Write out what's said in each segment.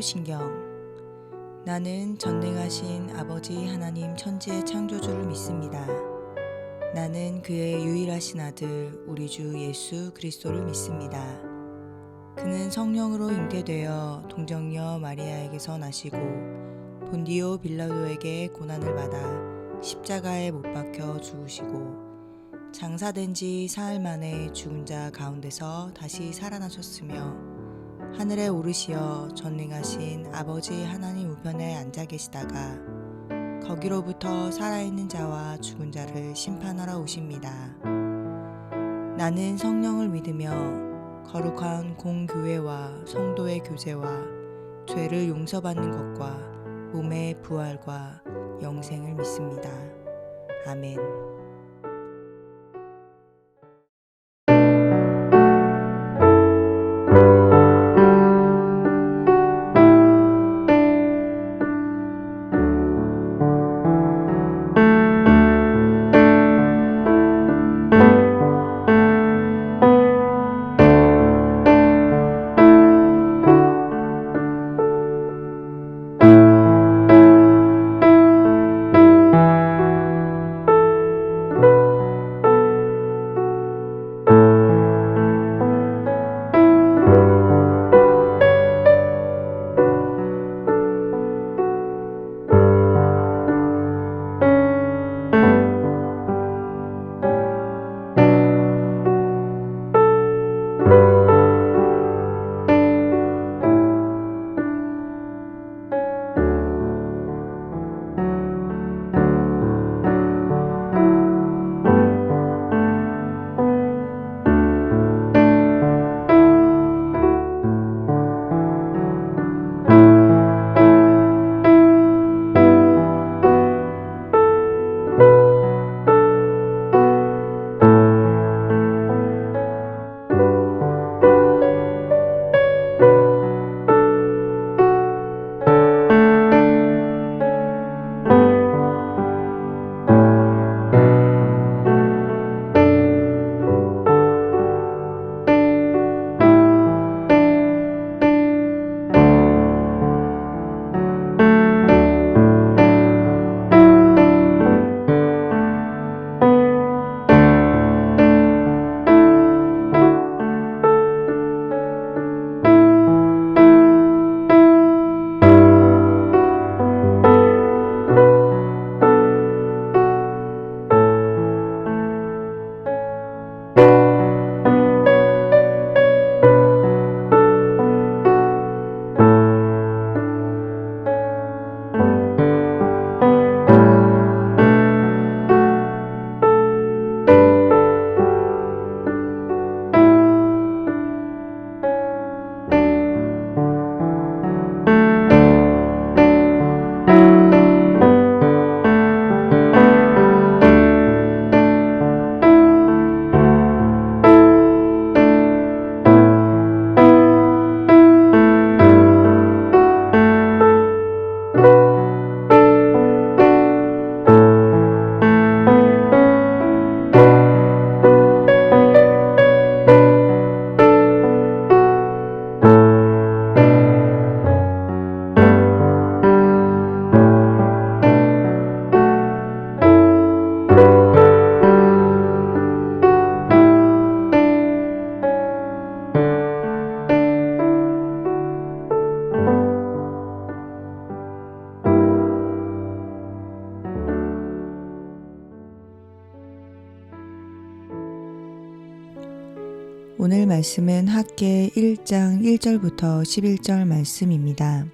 사도신경. 나는 전능하신 아버지 하나님 천지의 창조주를 믿습니다. 나는 그의 유일하신 아들 우리 주 예수 그리스도를 믿습니다. 그는 성령으로 잉태되어 동정녀 마리아에게서 나시고 본디오 빌라도에게 고난을 받아 십자가에 못 박혀 죽으시고 장사된 지 사흘 만에 죽은 자 가운데서 다시 살아나셨으며 하늘에 오르시어 전능하신 아버지 하나님 우편에 앉아 계시다가 거기로부터 살아있는 자와 죽은 자를 심판하러 오십니다. 나는 성령을 믿으며 거룩한 공교회와 성도의 교제와 죄를 용서받는 것과 몸의 부활과 영생을 믿습니다. 아멘. 오늘 말씀은 학개 1장 1절부터 11절 말씀입니다.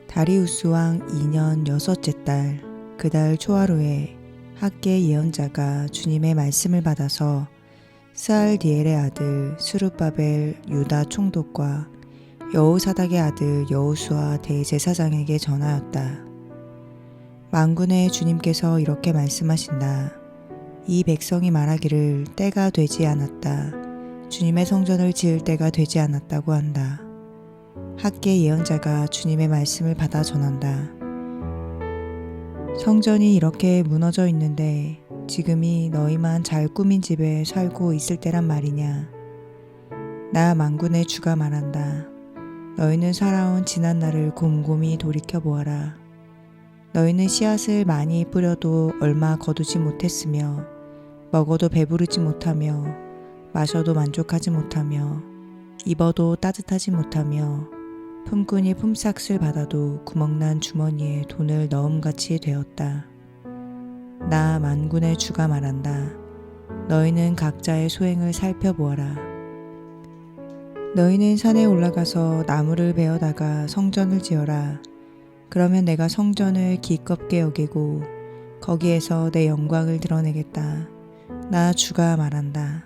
다리우스 왕 2년 여섯째 달 그 달 초하루에 학개 예언자가 주님의 말씀을 받아서 스알디엘의 아들 스룹바벨 유다 총독과 여호사닥의 아들 여호수아 대제사장에게 전하였다. 만군의 주님께서 이렇게 말씀하신다. 이 백성이 말하기를 때가 되지 않았다. 주님의 성전을 지을 때가 되지 않았다고 한다. 학개 예언자가 주님의 말씀을 받아 전한다. 성전이 이렇게 무너져 있는데 지금이 너희만 잘 꾸민 집에 살고 있을 때란 말이냐. 나 만군의 주가 말한다. 너희는 살아온 지난 날을 곰곰이 돌이켜보아라. 너희는 씨앗을 많이 뿌려도 얼마 거두지 못했으며 먹어도 배부르지 못하며 마셔도 만족하지 못하며 입어도 따뜻하지 못하며 품꾼이 품삯을 받아도 구멍난 주머니에 돈을 넣음같이 되었다. 나 만군의 주가 말한다. 너희는 각자의 소행을 살펴보아라. 너희는 산에 올라가서 나무를 베어다가 성전을 지어라. 그러면 내가 성전을 기껍게 여기고 거기에서 내 영광을 드러내겠다. 나 주가 말한다.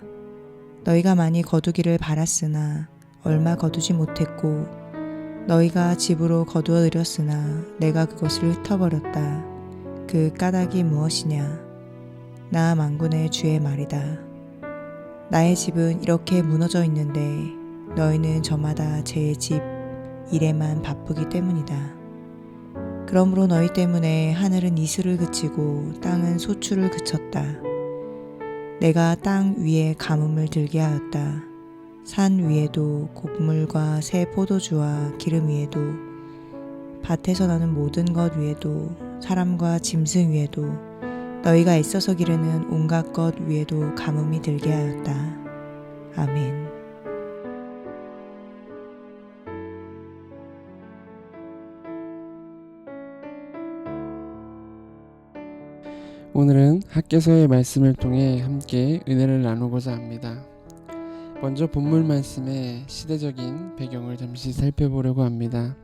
너희가 많이 거두기를 바랐으나 얼마 거두지 못했고 너희가 집으로 거두어 들였으나 내가 그것을 흩어버렸다. 그 까닭이 무엇이냐? 나 만군의 주의 말이다. 나의 집은 이렇게 무너져 있는데 너희는 저마다 제 집 일에만 바쁘기 때문이다. 그러므로 너희 때문에 하늘은 이슬을 그치고 땅은 소출을 그쳤다. 내가 땅 위에 가뭄을 들게 하였다. 산 위에도 곡물과 새 포도주와 기름 위에도 밭에서 나는 모든 것 위에도 사람과 짐승 위에도 너희가 애써서 기르는 온갖 것 위에도 가뭄이 들게 하였다. 아멘. 오늘은 학개서의 말씀을 통해 함께 은혜를 나누고자 합니다. 먼저 본문 말씀의 시대적인 배경을 잠시 살펴보려고 합니다.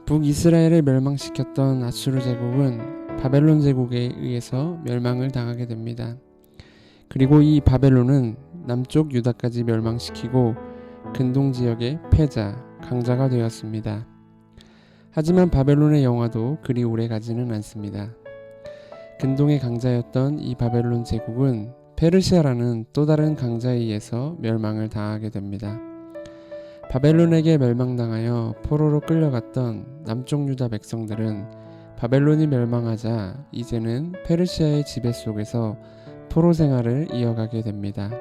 북이스라엘을 멸망시켰던 아수르 제국은 바벨론 제국에 의해서 멸망을 당하게 됩니다. 그리고 이 바벨론은 남쪽 유다까지 멸망시키고 근동 지역의 패자, 강자가 되었습니다. 하지만 바벨론의 영화도 그리 오래 가지는 않습니다. 근동의 강자였던 이 바벨론 제국은 페르시아라는 또 다른 강자에 의해서 멸망을 당하게 됩니다. 바벨론에게 멸망당하여 포로로 끌려갔던 남쪽 유다 백성들은 바벨론이 멸망하자 이제는 페르시아의 지배 속에서 포로 생활을 이어가게 됩니다.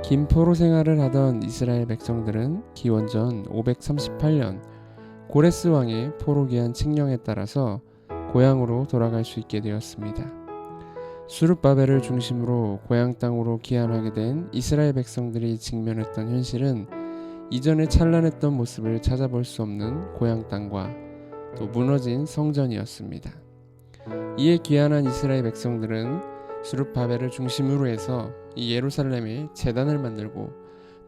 긴 포로 생활을 하던 이스라엘 백성들은 기원전 538년 고레스 왕의 포로 귀환 칙령에 따라서 고향으로 돌아갈 수 있게 되었습니다. 수룹바벨을 중심으로 고향 땅으로 귀환하게 된 이스라엘 백성들이 직면했던 현실은 이전에 찬란했던 모습을 찾아볼 수 없는 고향 땅과 또 무너진 성전이었습니다. 이에 귀환한 이스라엘 백성들은 수룹바벨을 중심으로 해서 이 예루살렘에 제단을 만들고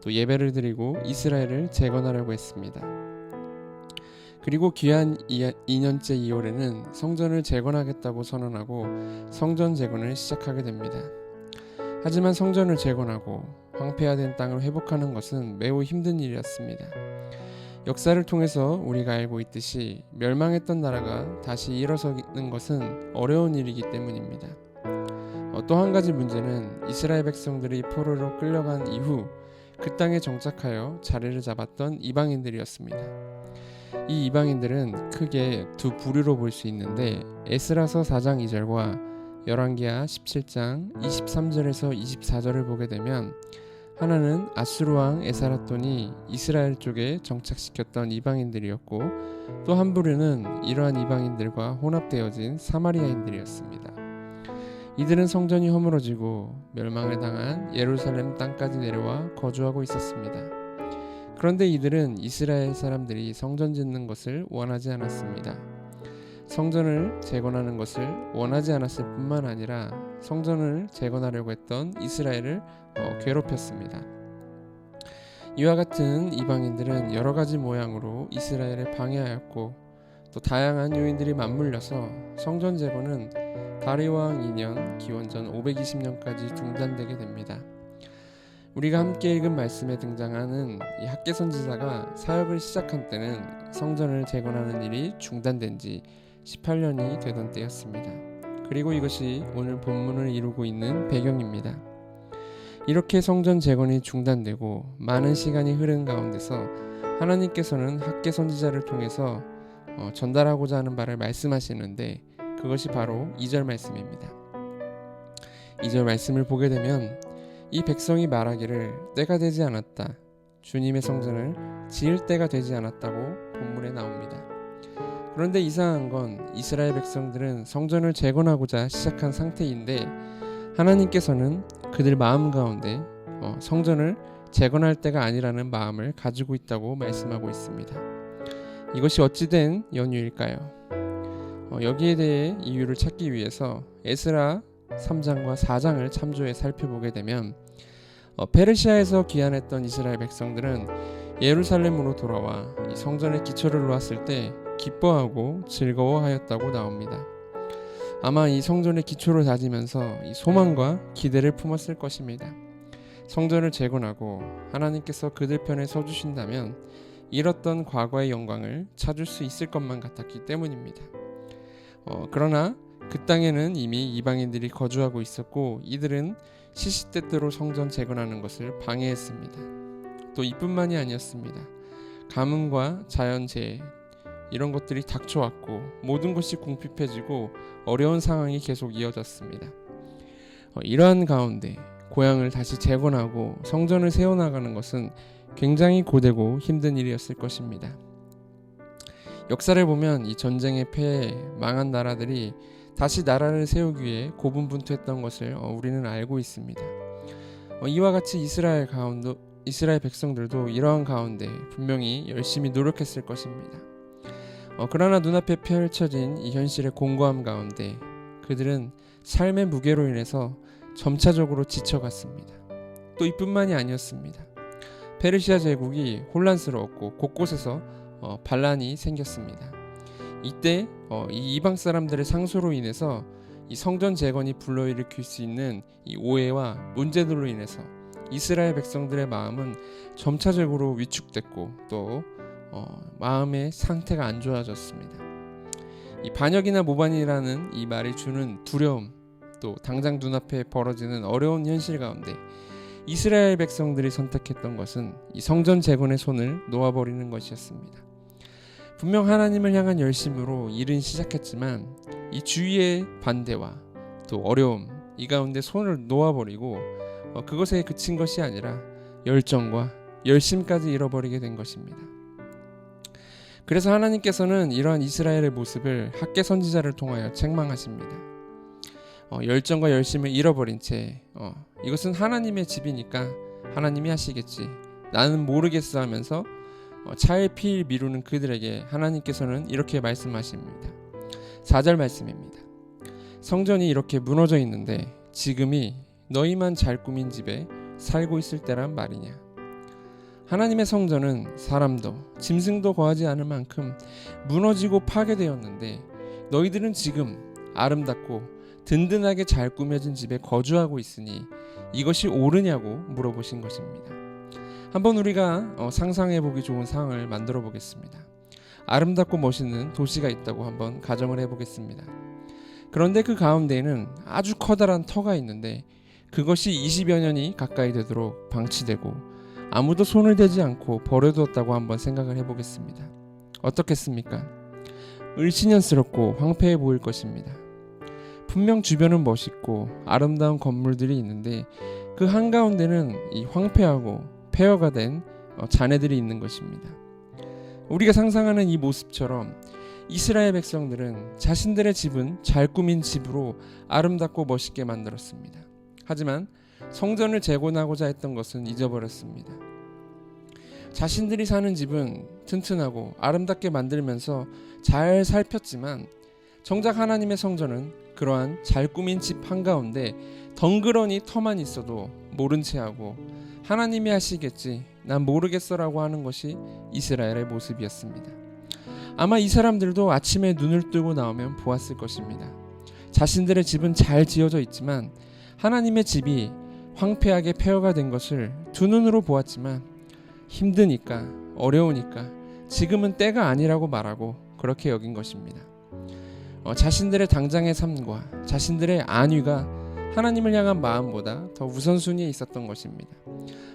또 예배를 드리고 이스라엘을 재건하려고 했습니다. 그리고 귀한 2년째 2월에는 성전을 재건하겠다고 선언하고 성전 재건을 시작하게 됩니다. 하지만 성전을 재건하고 황폐화된 땅을 회복하는 것은 매우 힘든 일이었습니다. 역사를 통해서 우리가 알고 있듯이 멸망했던 나라가 다시 일어서는 것은 어려운 일이기 때문입니다. 또 한 가지 문제는 이스라엘 백성들이 포로로 끌려간 이후 그 땅에 정착하여 자리를 잡았던 이방인들이었습니다. 이 이방인들은 크게 두 부류로 볼 수 있는데 에스라서 4장 2절과 열왕기하 17장 23절에서 24절을 보게 되면 하나는 아수르 왕 에사라돈이 이스라엘 쪽에 정착시켰던 이방인들이었고 또 한 부류는 이러한 이방인들과 혼합되어진 사마리아인들이었습니다. 이들은 성전이 허물어지고 멸망을 당한 예루살렘 땅까지 내려와 거주하고 있었습니다. 그런데 이들은 이스라엘 사람들이 성전 짓는 것을 원하지 않았습니다. 성전을 재건하는 것을 원하지 않았을 뿐만 아니라 성전을 재건하려고 했던 이스라엘을 괴롭혔습니다. 이와 같은 이방인들은 여러 가지 모양으로 이스라엘을 방해하였고 또 다양한 요인들이 맞물려서 성전 재건은 다리왕 2년 기원전 520년까지 중단되게 됩니다. 우리가 함께 읽은 말씀에 등장하는 이 학개 선지자가 사역을 시작한 때는 성전을 재건하는 일이 중단된 지 18년이 되던 때였습니다. 그리고 이것이 오늘 본문을 이루고 있는 배경입니다. 이렇게 성전 재건이 중단되고 많은 시간이 흐른 가운데서 하나님께서는 학개 선지자를 통해서 전달하고자 하는 바를 말씀하시는데 그것이 바로 2절 말씀입니다. 2절 말씀을 보게 되면 이 백성이 말하기를 때가 되지 않았다. 주님의 성전을 지을 때가 되지 않았다고 본문에 나옵니다. 그런데 이상한 건 이스라엘 백성들은 성전을 재건하고자 시작한 상태인데 하나님께서는 그들 마음 가운데 성전을 재건할 때가 아니라는 마음을 가지고 있다고 말씀하고 있습니다. 이것이 어찌된 연유일까요? 여기에 대해 이유를 찾기 위해서 에스라 3장과 4장을 참조해 살펴보게 되면 페르시아에서 귀환했던 이스라엘 백성들은 예루살렘으로 돌아와 이 성전의 기초를 놓았을 때 기뻐하고 즐거워하였다고 나옵니다. 아마 이 성전의 기초를 다지면서 이 소망과 기대를 품었을 것입니다. 성전을 재건하고 하나님께서 그들 편에 서주신다면 잃었던 과거의 영광을 찾을 수 있을 것만 같았기 때문입니다. 그러나 그 땅에는 이미 이방인들이 거주하고 있었고 이들은 시시때때로 성전 재건하는 것을 방해했습니다. 또 이뿐만이 아니었습니다. 가뭄과 자연재해 이런 것들이 닥쳐왔고 모든 것이 궁핍해지고 어려운 상황이 계속 이어졌습니다. 이러한 가운데 고향을 다시 재건하고 성전을 세워나가는 것은 굉장히 고되고 힘든 일이었을 것입니다. 역사를 보면 이 전쟁의 패해 망한 나라들이 다시 나라를 세우기 위해 고분분투했던 것을 우리는 알고 있습니다. 이와 같이 이스라엘 백성들도 이러한 가운데 분명히 열심히 노력했을 것입니다. 그러나 눈앞에 펼쳐진 이 현실의 공고함 가운데 그들은 삶의 무게로 인해서 점차적으로 지쳐갔습니다. 또 이뿐만이 아니었습니다. 페르시아 제국이 혼란스러웠고 곳곳에서 반란이 생겼습니다. 이때 이 이방 사람들의 상소로 인해서 이 성전 재건이 불러일으킬 수 있는 이 오해와 문제들로 인해서 이스라엘 백성들의 마음은 점차적으로 위축됐고 또 마음의 상태가 안 좋아졌습니다. 이 반역이나 모반이라는 이 말이 주는 두려움, 또 당장 눈앞에 벌어지는 어려운 현실 가운데 이스라엘 백성들이 선택했던 것은 이 성전 재건의 손을 놓아버리는 것이었습니다. 분명 하나님을 향한 열심으로 일은 시작했지만 이 주위의 반대와 또 어려움 이 가운데 손을 놓아버리고 그것에 그친 것이 아니라 열정과 열심까지 잃어버리게 된 것입니다. 그래서 하나님께서는 이러한 이스라엘의 모습을 학개 선지자를 통하여 책망하십니다. 열정과 열심을 잃어버린 채 이것은 하나님의 집이니까 하나님이 하시겠지, 나는 모르겠어 하면서 차일 피일 미루는 그들에게 하나님께서는 이렇게 말씀하십니다. 4절 말씀입니다. 성전이 이렇게 무너져 있는데 지금이 너희만 잘 꾸민 집에 살고 있을 때란 말이냐. 하나님의 성전은 사람도 짐승도 거하지 않을 만큼 무너지고 파괴되었는데 너희들은 지금 아름답고 든든하게 잘 꾸며진 집에 거주하고 있으니 이것이 옳으냐고 물어보신 것입니다. 한번 우리가 상상해보기 좋은 상황을 만들어 보겠습니다. 아름답고 멋있는 도시가 있다고 한번 가정을 해보겠습니다. 그런데 그 가운데에는 아주 커다란 터가 있는데 그것이 20여 년이 가까이 되도록 방치되고 아무도 손을 대지 않고 버려두었다고 한번 생각을 해보겠습니다. 어떻겠습니까? 을씨년스럽고 황폐해 보일 것입니다. 분명 주변은 멋있고 아름다운 건물들이 있는데 그 한가운데는 이 황폐하고 폐허가 된 잔해들이 있는 것입니다. 우리가 상상하는 이 모습처럼 이스라엘 백성들은 자신들의 집은 잘 꾸민 집으로 아름답고 멋있게 만들었습니다. 하지만 성전을 재건하고자 했던 것은 잊어버렸습니다. 자신들이 사는 집은 튼튼하고 아름답게 만들면서 잘 살폈지만 정작 하나님의 성전은 그러한 잘 꾸민 집 한가운데 덩그러니 터만 있어도 모른 채 하고 하나님이 하시겠지, 난 모르겠어라고 하는 것이 이스라엘의 모습이었습니다. 아마 이 사람들도 아침에 눈을 뜨고 나오면 보았을 것입니다. 자신들의 집은 잘 지어져 있지만 하나님의 집이 황폐하게 폐허가 된 것을 두 눈으로 보았지만 힘드니까 어려우니까 지금은 때가 아니라고 말하고 그렇게 여긴 것입니다. 자신들의 당장의 삶과 자신들의 안위가 하나님을 향한 마음보다 더 우선순위에 있었던 것입니다.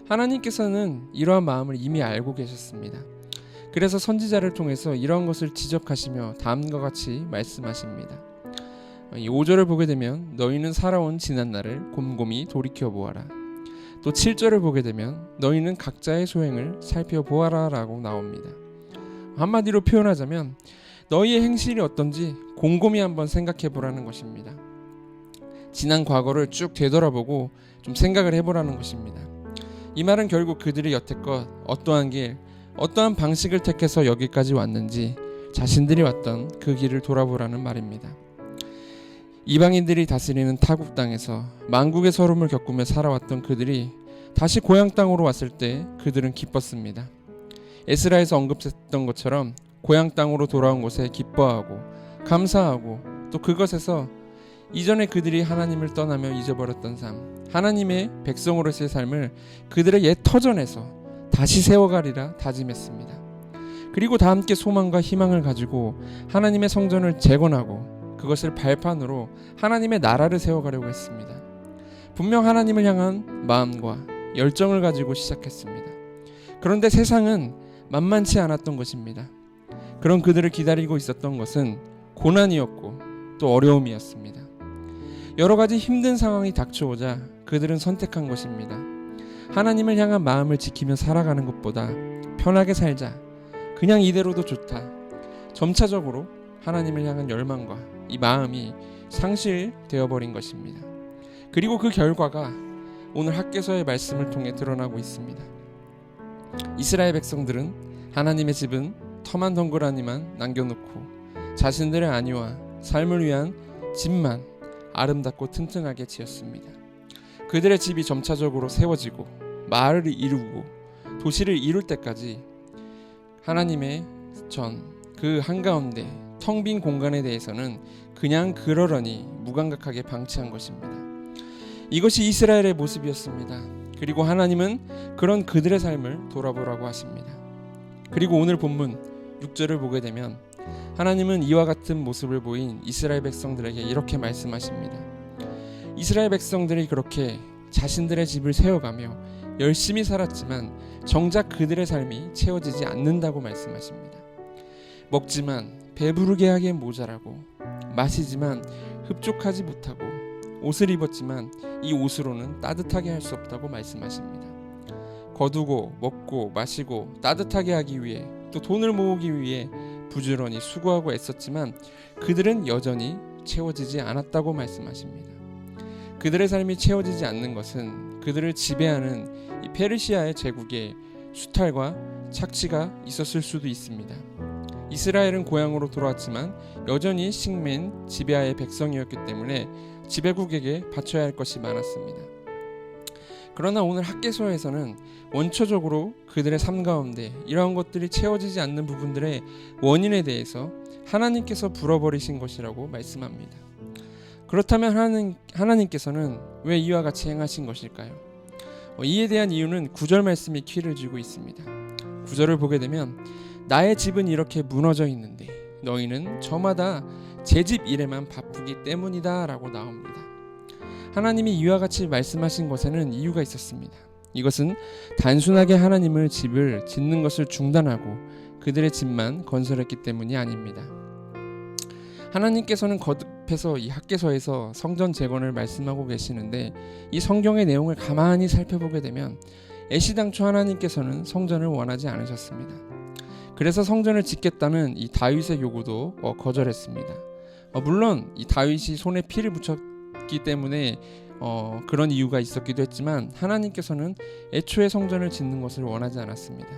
하나님께서는 이러한 마음을 이미 알고 계셨습니다. 그래서 선지자를 통해서 이러한 것을 지적하시며 다음과 같이 말씀하십니다. 이 5절을 보게 되면 너희는 살아온 지난 날을 곰곰이 돌이켜 보아라. 또 7절을 보게 되면 너희는 각자의 소행을 살펴보아라 라고 나옵니다. 한마디로 표현하자면 너희의 행실이 어떤지 곰곰이 한번 생각해 보라는 것입니다. 지난 과거를 쭉 되돌아보고 좀 생각을 해보라는 것입니다. 이 말은 결국 그들이 여태껏 어떠한 길, 어떠한 방식을 택해서 여기까지 왔는지 자신들이 왔던 그 길을 돌아보라는 말입니다. 이방인들이 다스리는 타국 땅에서 만국의 서름을 겪으며 살아왔던 그들이 다시 고향 땅으로 왔을 때 그들은 기뻤습니다. 에스라에서 언급했던 것처럼 고향 땅으로 돌아온 곳에 기뻐하고 감사하고 또 그것에서 이전에 그들이 하나님을 떠나며 잊어버렸던 삶, 하나님의 백성으로서의 삶을 그들의 옛 터전에서 다시 세워가리라 다짐했습니다. 그리고 다 함께 소망과 희망을 가지고 하나님의 성전을 재건하고 그것을 발판으로 하나님의 나라를 세워가려고 했습니다. 분명 하나님을 향한 마음과 열정을 가지고 시작했습니다. 그런데 세상은 만만치 않았던 것입니다. 그런 그들을 기다리고 있었던 것은 고난이었고 또 어려움이었습니다. 여러 가지 힘든 상황이 닥쳐오자 그들은 선택한 것입니다. 하나님을 향한 마음을 지키며 살아가는 것보다 편하게 살자, 그냥 이대로도 좋다. 점차적으로 하나님을 향한 열망과 이 마음이 상실되어 버린 것입니다. 그리고 그 결과가 오늘 학개서의 말씀을 통해 드러나고 있습니다. 이스라엘 백성들은 하나님의 집은 터만 덩그러니만 남겨놓고 자신들의 안위와 삶을 위한 집만 아름답고 튼튼하게 지었습니다. 그들의 집이 점차적으로 세워지고 마을을 이루고 도시를 이룰 때까지 하나님의 그 한가운데 텅 빈 공간에 대해서는 그냥 그러려니 무감각하게 방치한 것입니다. 이것이 이스라엘의 모습이었습니다. 그리고 하나님은 그런 그들의 삶을 돌아보라고 하십니다. 그리고 오늘 본문 6절을 보게 되면 하나님은 이와 같은 모습을 보인 이스라엘 백성들에게 이렇게 말씀하십니다. 이스라엘 백성들이 그렇게 자신들의 집을 세워가며 열심히 살았지만 정작 그들의 삶이 채워지지 않는다고 말씀하십니다. 먹지만 배부르게 하기엔 모자라고, 마시지만 흡족하지 못하고, 옷을 입었지만 이 옷으로는 따뜻하게 할 수 없다고 말씀하십니다. 거두고 먹고 마시고 따뜻하게 하기 위해 또 돈을 모으기 위해 부지런히 수고하고 애썼지만 그들은 여전히 채워지지 않았다고 말씀하십니다. 그들의 삶이 채워지지 않는 것은 그들을 지배하는 이 페르시아의 제국의 수탈과 착취가 있었을 수도 있습니다. 이스라엘은 고향으로 돌아왔지만 여전히 식민 지배하의 백성이었기 때문에 지배국에게 바쳐야 할 것이 많았습니다. 그러나 오늘 학개서에서는 원초적으로 그들의 삶 가운데 이러한 것들이 채워지지 않는 부분들의 원인에 대해서 하나님께서 불어버리신 것이라고 말씀합니다. 그렇다면 하나님께서는 왜 이와 같이 행하신 것일까요? 이에 대한 이유는 9절 말씀이 키를 쥐고 있습니다. 9절을 보게 되면 나의 집은 이렇게 무너져 있는데 너희는 저마다 제 집 일에만 바쁘기 때문이다 라고 나옵니다. 하나님이 이와 같이 말씀하신 것에는 이유가 있었습니다. 이것은 단순하게 하나님을 집을 짓는 것을 중단하고 그들의 집만 건설했기 때문이 아닙니다. 하나님께서는 거듭해서 이 학개서에서 성전 재건을 말씀하고 계시는데 이 성경의 내용을 가만히 살펴보게 되면 애시당초 하나님께서는 성전을 원하지 않으셨습니다. 그래서 성전을 짓겠다는 이 다윗의 요구도 거절했습니다. 물론 이 다윗이 손에 피를 묻혔기 때문에 그런 이유가 있었기도 했지만 하나님께서는 애초에 성전을 짓는 것을 원하지 않았습니다.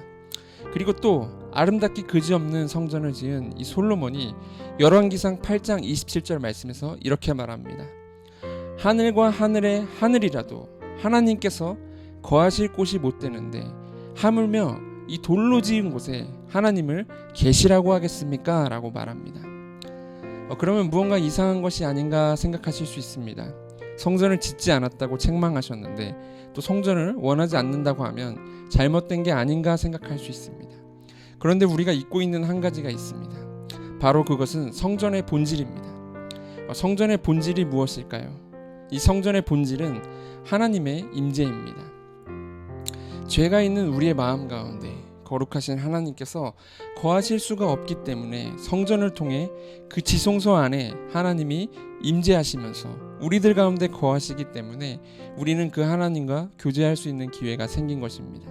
그리고 또 아름답기 그지없는 성전을 지은 이 솔로몬이 열왕기상 8장 27절 말씀에서 이렇게 말합니다. 하늘과 하늘의 하늘이라도 하나님께서 거하실 곳이 못 되는데 하물며 이 돌로 지은 곳에 하나님을 계시라고 하겠습니까? 라고 말합니다. 그러면 무언가 이상한 것이 아닌가 생각하실 수 있습니다. 성전을 짓지 않았다고 책망하셨는데 또 성전을 원하지 않는다고 하면 잘못된 게 아닌가 생각할 수 있습니다. 그런데 우리가 잊고 있는 한 가지가 있습니다. 바로 그것은 성전의 본질입니다. 성전의 본질이 무엇일까요? 이 성전의 본질은 하나님의 임재입니다. 죄가 있는 우리의 마음 가운데 거룩하신 하나님께서 거하실 수가 없기 때문에 성전을 통해 그 지성소 안에 하나님이 임재하시면서 우리들 가운데 거하시기 때문에 우리는 그 하나님과 교제할 수 있는 기회가 생긴 것입니다.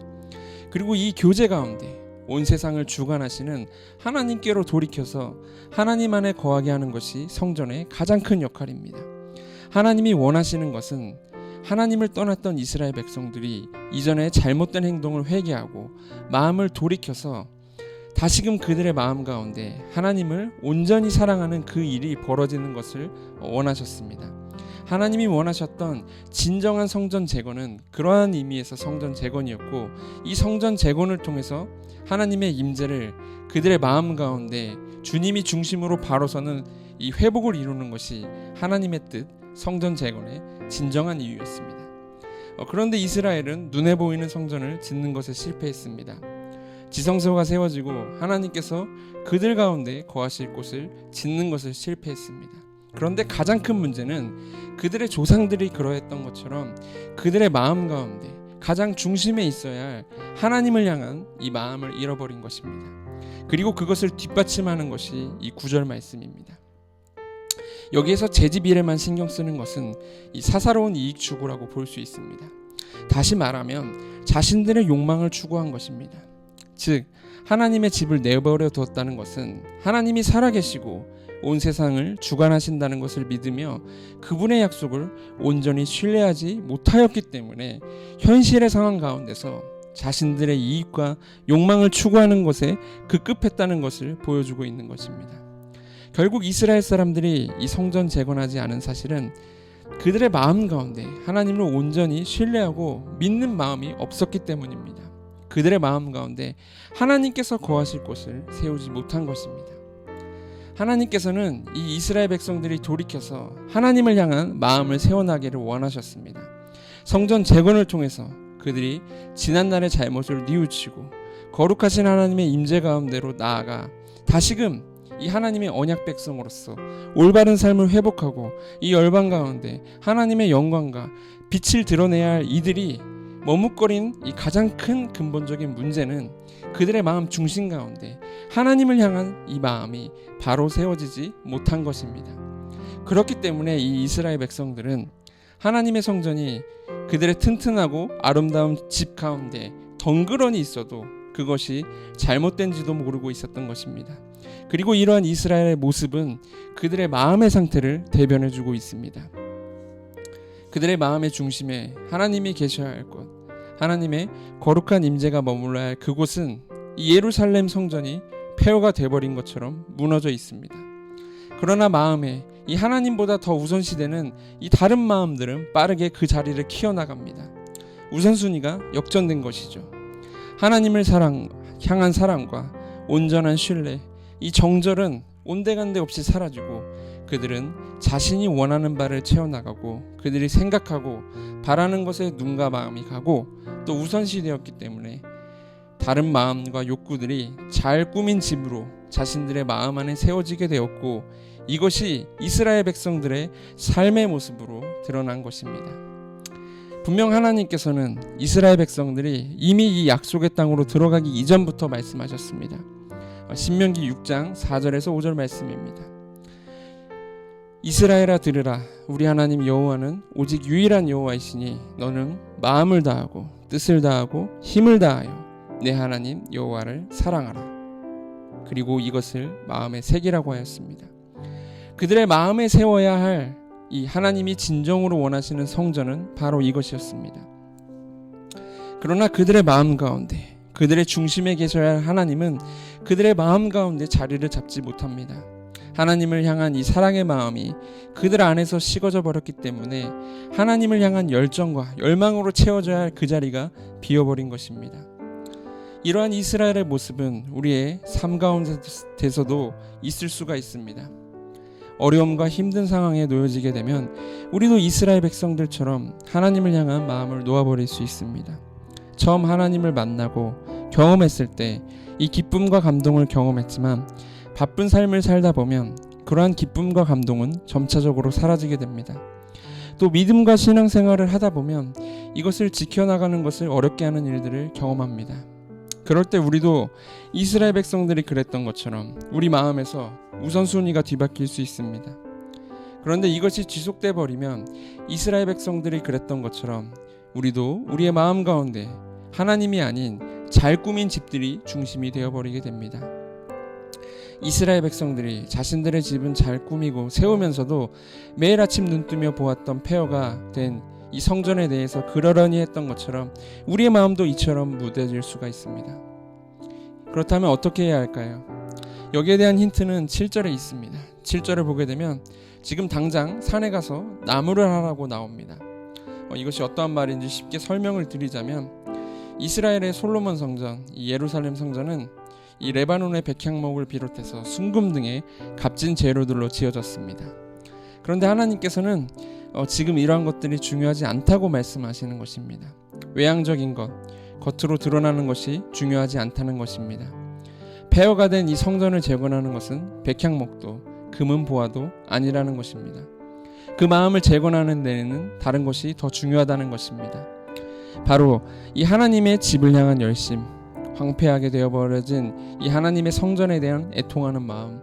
그리고 이 교제 가운데 온 세상을 주관하시는 하나님께로 돌이켜서 하나님 안에 거하게 하는 것이 성전의 가장 큰 역할입니다. 하나님이 원하시는 것은 하나님을 떠났던 이스라엘 백성들이 이전에 잘못된 행동을 회개하고 마음을 돌이켜서 다시금 그들의 마음 가운데 하나님을 온전히 사랑하는 그 일이 벌어지는 것을 원하셨습니다. 하나님이 원하셨던 진정한 성전 재건은 그러한 의미에서 성전 재건이었고, 이 성전 재건을 통해서 하나님의 임재를 그들의 마음 가운데 주님이 중심으로 바로서는 이 회복을 이루는 것이 하나님의 뜻, 성전 재건의 진정한 이유였습니다. 그런데 이스라엘은 눈에 보이는 성전을 짓는 것에 실패했습니다. 지성소가 세워지고 하나님께서 그들 가운데 거하실 곳을 짓는 것을 실패했습니다. 그런데 가장 큰 문제는 그들의 조상들이 그러했던 것처럼 그들의 마음 가운데 가장 중심에 있어야 할 하나님을 향한 이 마음을 잃어버린 것입니다. 그리고 그것을 뒷받침하는 것이 이 9절 말씀입니다. 여기에서 재집 일에만 신경 쓰는 것은 이 사사로운 이익 추구라고 볼 수 있습니다. 다시 말하면 자신들의 욕망을 추구한 것입니다. 즉 하나님의 집을 내버려 두었다는 것은 하나님이 살아계시고 온 세상을 주관하신다는 것을 믿으며 그분의 약속을 온전히 신뢰하지 못하였기 때문에 현실의 상황 가운데서 자신들의 이익과 욕망을 추구하는 것에 급급했다는 것을 보여주고 있는 것입니다. 결국 이스라엘 사람들이 이 성전 재건하지 않은 사실은 그들의 마음 가운데 하나님을 온전히 신뢰하고 믿는 마음이 없었기 때문입니다. 그들의 마음 가운데 하나님께서 거하실 곳을 세우지 못한 것입니다. 하나님께서는 이 이스라엘 백성들이 돌이켜서 하나님을 향한 마음을 세워나기를 원하셨습니다. 성전 재건을 통해서 그들이 지난날의 잘못을 뉘우치고 거룩하신 하나님의 임재 가운데로 나아가 다시금 이 하나님의 언약 백성으로서 올바른 삶을 회복하고 이 열방 가운데 하나님의 영광과 빛을 드러내야 할 이들이 머뭇거린 이 가장 큰 근본적인 문제는 그들의 마음 중심 가운데 하나님을 향한 이 마음이 바로 세워지지 못한 것입니다. 그렇기 때문에 이 이스라엘 백성들은 하나님의 성전이 그들의 튼튼하고 아름다운 집 가운데 덩그러니 있어도 그것이 잘못된지도 모르고 있었던 것입니다. 그리고 이러한 이스라엘의 모습은 그들의 마음의 상태를 대변해주고 있습니다. 그들의 마음의 중심에 하나님이 계셔야 할 곳, 하나님의 거룩한 임재가 머물러야 할 그곳은 이 예루살렘 성전이 폐허가 돼버린 것처럼 무너져 있습니다. 그러나 마음에 이 하나님보다 더 우선시되는 이 다른 마음들은 빠르게 그 자리를 키워나갑니다. 우선순위가 역전된 것이죠. 하나님을 향한 사랑과 온전한 신뢰, 이 정절은 온데간데 없이 사라지고 그들은 자신이 원하는 바를 채워나가고 그들이 생각하고 바라는 것에 눈과 마음이 가고 또 우선시되었기 때문에 다른 마음과 욕구들이 잘 꾸민 집으로 자신들의 마음 안에 세워지게 되었고, 이것이 이스라엘 백성들의 삶의 모습으로 드러난 것입니다. 분명 하나님께서는 이스라엘 백성들이 이미 이 약속의 땅으로 들어가기 이전부터 말씀하셨습니다. 신명기 6장 4절에서 5절 말씀입니다. 이스라엘아 들으라, 우리 하나님 여호와는 오직 유일한 여호와이시니 너는 마음을 다하고 뜻을 다하고 힘을 다하여 내 하나님 여호와를 사랑하라. 그리고 이것을 마음에 새기라고 하였습니다. 그들의 마음에 세워야 할 이 하나님이 진정으로 원하시는 성전은 바로 이것이었습니다. 그러나 그들의 마음 가운데, 그들의 중심에 계셔야 할 하나님은 그들의 마음 가운데 자리를 잡지 못합니다. 하나님을 향한 이 사랑의 마음이 그들 안에서 식어져 버렸기 때문에 하나님을 향한 열정과 열망으로 채워져야 할 그 자리가 비어버린 것입니다. 이러한 이스라엘의 모습은 우리의 삶 가운데서도 있을 수가 있습니다. 어려움과 힘든 상황에 놓여지게 되면 우리도 이스라엘 백성들처럼 하나님을 향한 마음을 놓아버릴 수 있습니다. 처음 하나님을 만나고 경험했을 때 이 기쁨과 감동을 경험했지만 바쁜 삶을 살다 보면 그러한 기쁨과 감동은 점차적으로 사라지게 됩니다. 또 믿음과 신앙생활을 하다 보면 이것을 지켜나가는 것을 어렵게 하는 일들을 경험합니다. 그럴 때 우리도 이스라엘 백성들이 그랬던 것처럼 우리 마음에서 우선순위가 뒤바뀔 수 있습니다. 그런데 이것이 지속돼 버리면 이스라엘 백성들이 그랬던 것처럼 우리도 우리의 마음 가운데 하나님이 아닌 잘 꾸민 집들이 중심이 되어버리게 됩니다. 이스라엘 백성들이 자신들의 집은 잘 꾸미고 세우면서도 매일 아침 눈뜨며 보았던 폐허가 된 이 성전에 대해서 그러려니 했던 것처럼 우리의 마음도 이처럼 무뎌질 수가 있습니다. 그렇다면 어떻게 해야 할까요? 여기에 대한 힌트는 7절에 있습니다. 7절을 보게 되면 지금 당장 산에 가서 나무를 하라고 나옵니다. 이것이 어떠한 말인지 쉽게 설명을 드리자면 이스라엘의 솔로몬 성전, 이 예루살렘 성전은 이 레바논의 백향목을 비롯해서 순금 등의 값진 재료들로 지어졌습니다. 그런데 하나님께서는 지금 이러한 것들이 중요하지 않다고 말씀하시는 것입니다. 외향적인 것, 겉으로 드러나는 것이 중요하지 않다는 것입니다. 폐허가 된 이 성전을 재건하는 것은 백향목도 금은 보화도 아니라는 것입니다. 그 마음을 재건하는 데에는 다른 것이 더 중요하다는 것입니다. 바로 이 하나님의 집을 향한 열심, 황폐하게 되어버려진 이 하나님의 성전에 대한 애통하는 마음,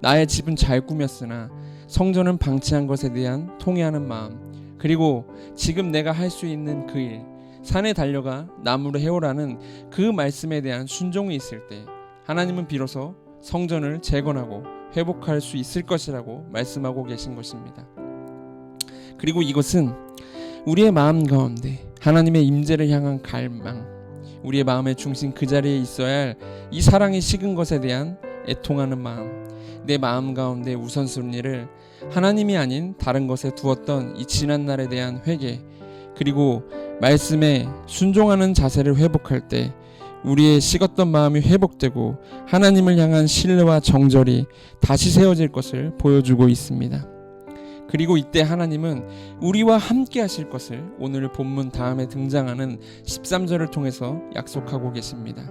나의 집은 잘 꾸몄으나 성전은 방치한 것에 대한 통회하는 마음, 그리고 지금 내가 할 수 있는 그 일, 산에 달려가 나무를 해오라는 그 말씀에 대한 순종이 있을 때 하나님은 비로소 성전을 재건하고 회복할 수 있을 것이라고 말씀하고 계신 것입니다. 그리고 이것은 우리의 마음 가운데 하나님의 임재를 향한 갈망, 우리의 마음의 중심 그 자리에 있어야 할 이 사랑이 식은 것에 대한 애통하는 마음, 내 마음 가운데 우선순위를 하나님이 아닌 다른 것에 두었던 이 지난 날에 대한 회개, 그리고 말씀에 순종하는 자세를 회복할 때 우리의 식었던 마음이 회복되고 하나님을 향한 신뢰와 정절이 다시 세워질 것을 보여주고 있습니다. 그리고 이때 하나님은 우리와 함께 하실 것을 오늘 본문 다음에 등장하는 13절을 통해서 약속하고 계십니다.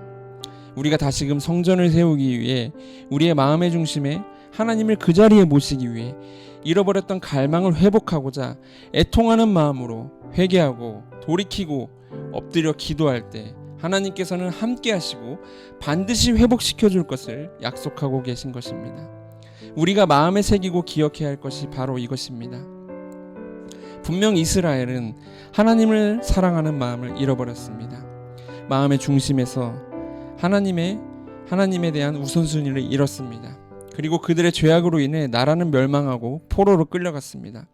우리가 다시금 성전을 세우기 위해 우리의 마음의 중심에 하나님을 그 자리에 모시기 위해 잃어버렸던 갈망을 회복하고자 애통하는 마음으로 회개하고 돌이키고 엎드려 기도할 때 하나님께서는 함께 하시고 반드시 회복시켜 줄 것을 약속하고 계신 것입니다. 우리가 마음에 새기고 기억해야 할 것이 바로 이것입니다. 분명 이스라엘은 하나님을 사랑하는 마음을 잃어버렸습니다. 마음의 중심에서 하나님에 대한 우선순위를 잃었습니다. 그리고 그들의 죄악으로 인해 나라는 멸망하고 포로로 끌려갔습니다.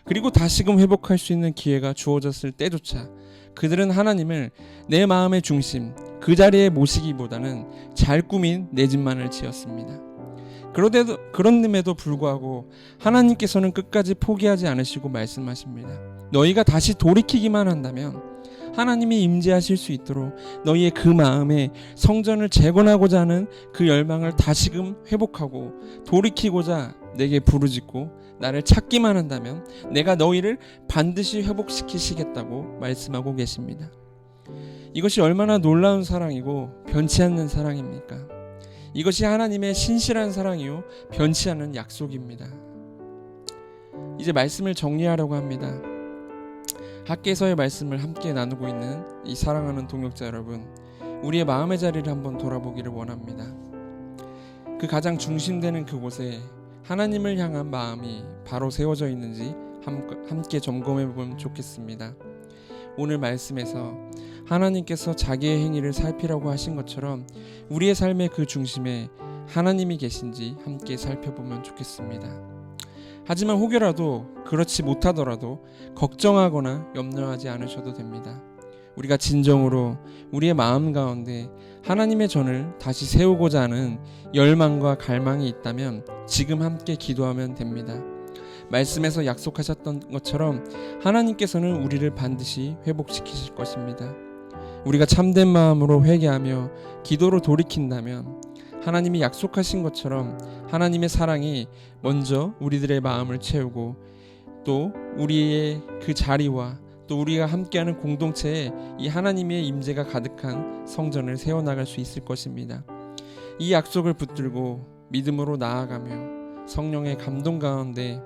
그리고 다시금 회복할 수 있는 기회가 주어졌을 때조차 그들은 하나님을 내 마음의 중심 그 자리에 모시기보다는 잘 꾸민 내 집만을 지었습니다. 그런데도 불구하고 하나님께서는 끝까지 포기하지 않으시고 말씀하십니다. 너희가 다시 돌이키기만 한다면 하나님이 임재하실 수 있도록 너희의 그 마음에 성전을 재건하고자 하는 그 열망을 다시금 회복하고 돌이키고자 내게 부르짖고 나를 찾기만 한다면 내가 너희를 반드시 회복시키시겠다고 말씀하고 계십니다. 이것이 얼마나 놀라운 사랑이고 변치 않는 사랑입니까? 이것이 하나님의 신실한 사랑이요 변치 않는 약속입니다. 이제 말씀을 정리하려고 합니다. 학개서의 말씀을 함께 나누고 있는 이 사랑하는 동역자 여러분, 우리의 마음의 자리를 한번 돌아보기를 원합니다. 그 가장 중심되는 그곳에 하나님을 향한 마음이 바로 세워져 있는지 함께 점검해 보면 좋겠습니다. 오늘 말씀에서 하나님께서 자기의 행위를 살피라고 하신 것처럼 우리의 삶의 그 중심에 하나님이 계신지 함께 살펴보면 좋겠습니다. 하지만 혹여라도 그렇지 못하더라도 걱정하거나 염려하지 않으셔도 됩니다. 우리가 진정으로 우리의 마음 가운데 하나님의 전을 다시 세우고자 하는 열망과 갈망이 있다면 지금 함께 기도하면 됩니다. 말씀에서 약속하셨던 것처럼 하나님께서는 우리를 반드시 회복시키실 것입니다. 우리가 참된 마음으로 회개하며 기도로 돌이킨다면 하나님이 약속하신 것처럼 하나님의 사랑이 먼저 우리들의 마음을 채우고 또 우리의 그 자리와 또 우리가 함께하는 공동체에 이 하나님의 임재가 가득한 성전을 세워나갈 수 있을 것입니다. 이 약속을 붙들고 믿음으로 나아가며 성령의 감동 가운데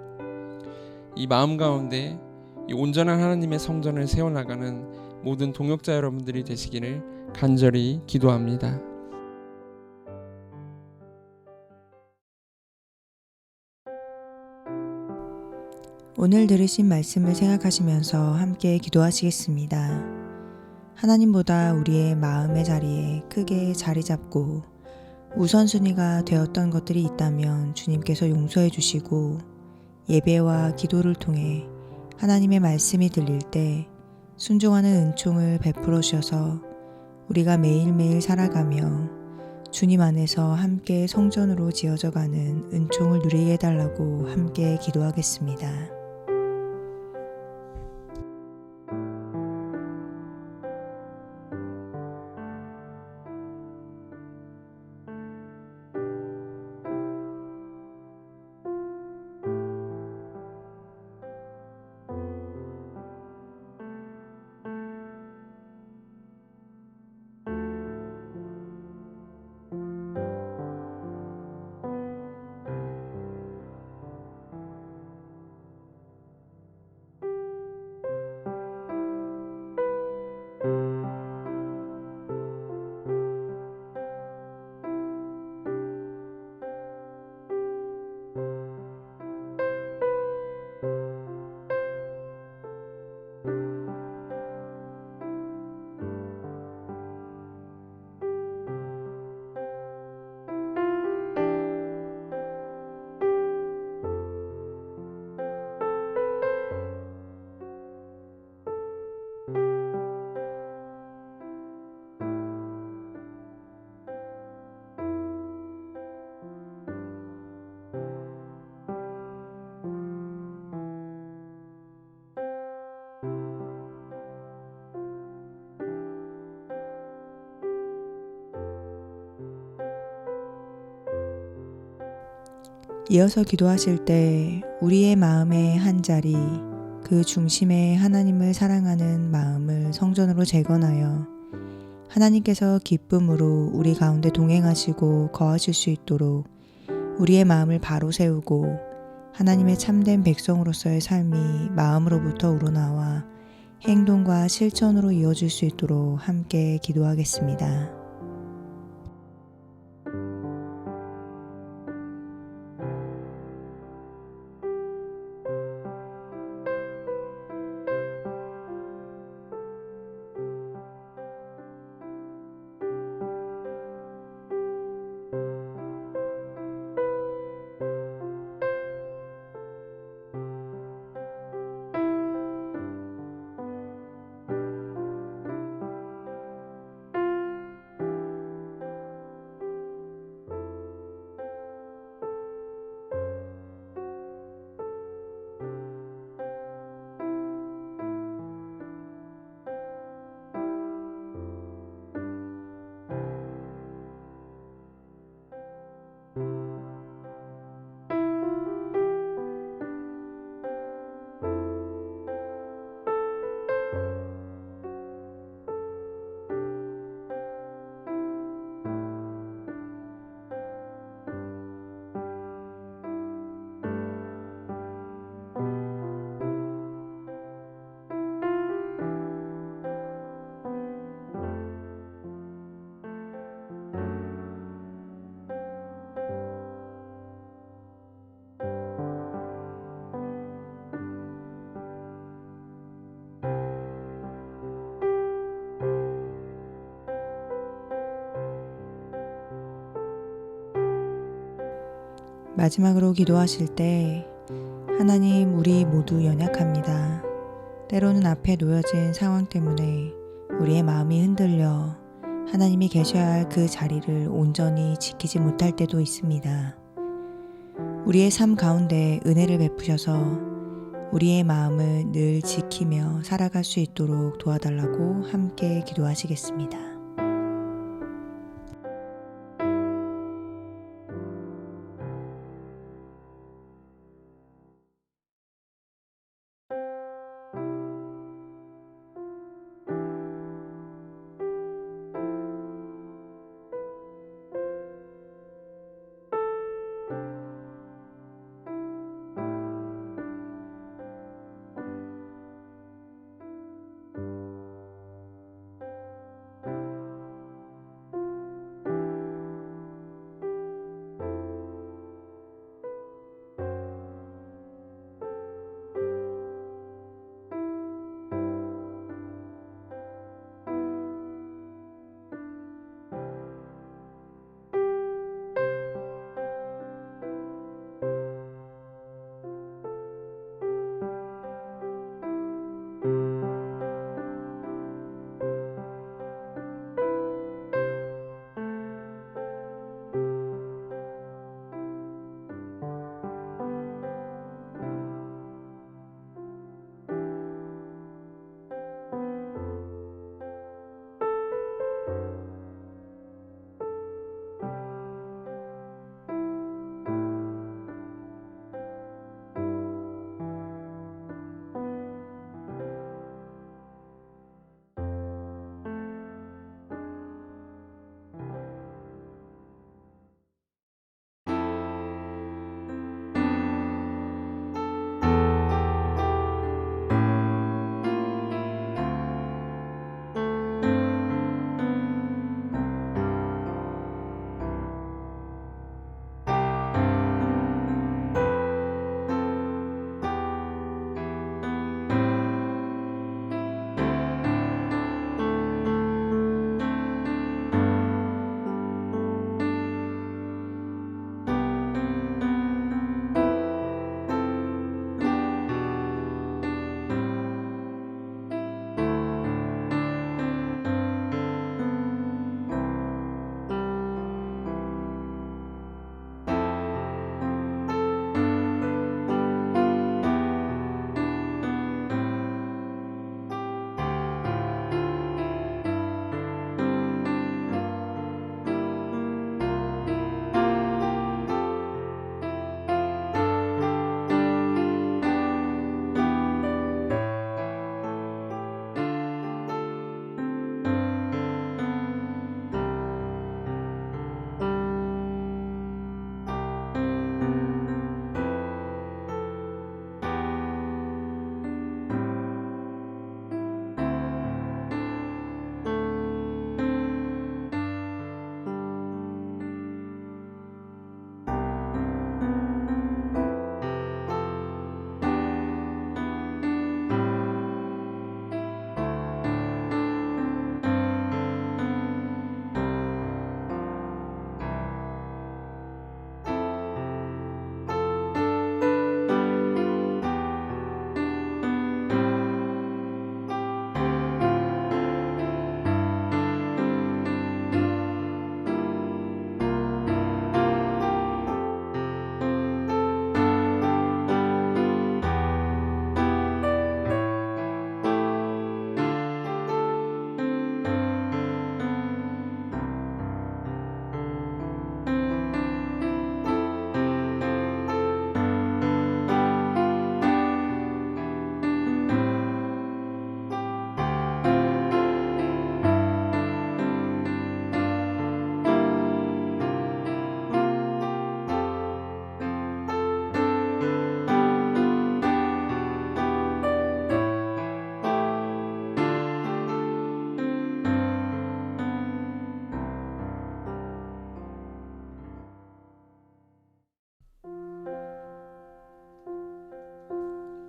이 마음 가운데 이 온전한 하나님의 성전을 세워나가는 모든 동역자 여러분들이 되시기를 간절히 기도합니다. 오늘 들으신 말씀을 생각하시면서 함께 기도하시겠습니다. 하나님보다 우리의 마음의 자리에 크게 자리 잡고 우선순위가 되었던 것들이 있다면 주님께서 용서해 주시고, 예배와 기도를 통해 하나님의 말씀이 들릴 때 순종하는 은총을 베풀어 주셔서 우리가 매일매일 살아가며 주님 안에서 함께 성전으로 지어져 가는 은총을 누리게 해달라고 함께 기도하겠습니다. 이어서 기도하실 때 우리의 마음의 한 자리, 그 중심에 하나님을 사랑하는 마음을 성전으로 재건하여 하나님께서 기쁨으로 우리 가운데 동행하시고 거하실 수 있도록 우리의 마음을 바로 세우고 하나님의 참된 백성으로서의 삶이 마음으로부터 우러나와 행동과 실천으로 이어질 수 있도록 함께 기도하겠습니다. 마지막으로 기도하실 때 하나님, 우리 모두 연약합니다. 때로는 앞에 놓여진 상황 때문에 우리의 마음이 흔들려 하나님이 계셔야 할 그 자리를 온전히 지키지 못할 때도 있습니다. 우리의 삶 가운데 은혜를 베푸셔서 우리의 마음을 늘 지키며 살아갈 수 있도록 도와달라고 함께 기도하시겠습니다.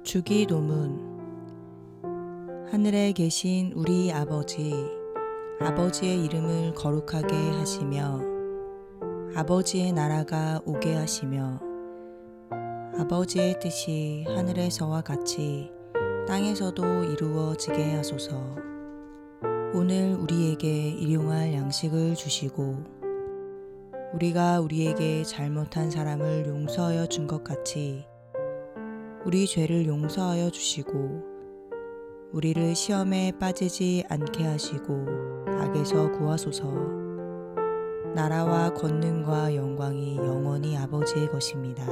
주기도문. 하늘에 계신 우리 아버지의 이름을 거룩하게 하시며 아버지의 나라가 오게 하시며 아버지의 뜻이 하늘에서와 같이 땅에서도 이루어지게 하소서. 오늘 우리에게 일용할 양식을 주시고 우리가 우리에게 잘못한 사람을 용서하여 준 것 같이 우리 죄를 용서하여 주시고 우리를 시험에 빠지지 않게 하시고 악에서 구하소서. 나라와 권능과 영광이 영원히 아버지의 것입니다.